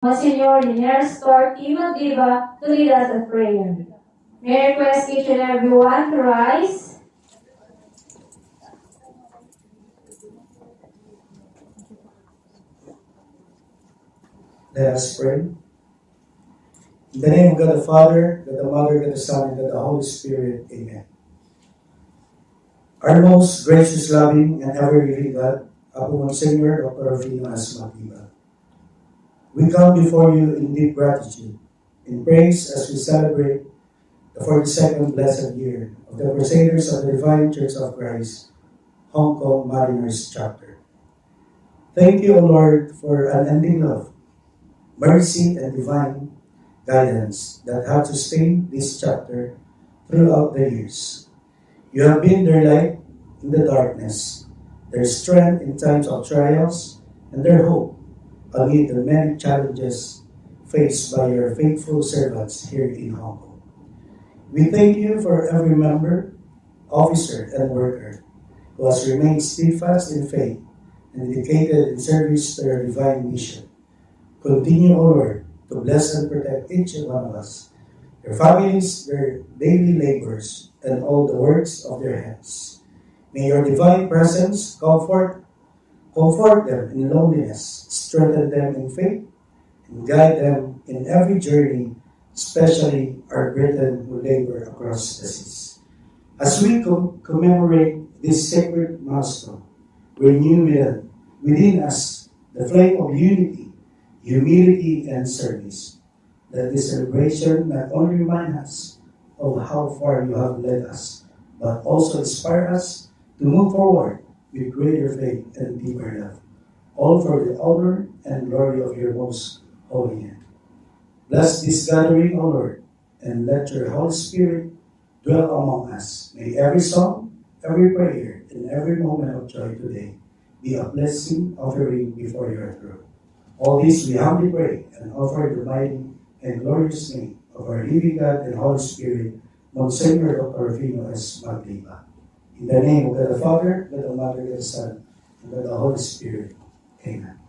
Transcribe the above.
Monsignor Linares Torquino Diva to lead us in prayer. May I request each and everyone to rise. Let us pray. In the name of God the Father, God the Mother, God the Son, and God the Holy Spirit. Amen. Our most gracious, loving, and ever-living God, Apo Monsignor Dr. Rufino S. Magdiva, we come before you in deep gratitude, in praise as we celebrate the 42nd blessed year of the Crusaders of the Divine Church of Christ, Hong Kong Mariners Chapter. Thank you, O Lord, for unending love, mercy, and divine guidance that have sustained this chapter throughout the years. You have been their light in the darkness, their strength in times of trials, and their hope amid the many challenges faced by your faithful servants here in Hong Kong. We thank you for every member, officer, and worker who has remained steadfast in faith and dedicated in service to your divine mission. Continue, O Lord, to bless and protect each one of us, their families, their daily labors, and all the works of their hands. May your divine presence comfort them in loneliness, strengthen them in faith, and guide them in every journey, especially our brethren who labor across the seas. As we commemorate this sacred milestone, renew within us the flame of unity, humility, and service. Let this celebration not only remind us of how far you have led us, but also inspire us to move forward with greater faith and deeper love, all for the honor and glory of your most holy name. Bless this gathering, O Lord, and let your Holy Spirit dwell among us. May every song, every prayer, and every moment of joy today be a blessing offering before your throne. All this we humbly pray and offer the mighty and glorious name of our living God and Holy Spirit, Monsignor Dr. Rufino S. Magdiva. In the name of God the Father, God the Mother, God the Son, and God the Holy Spirit. Amen.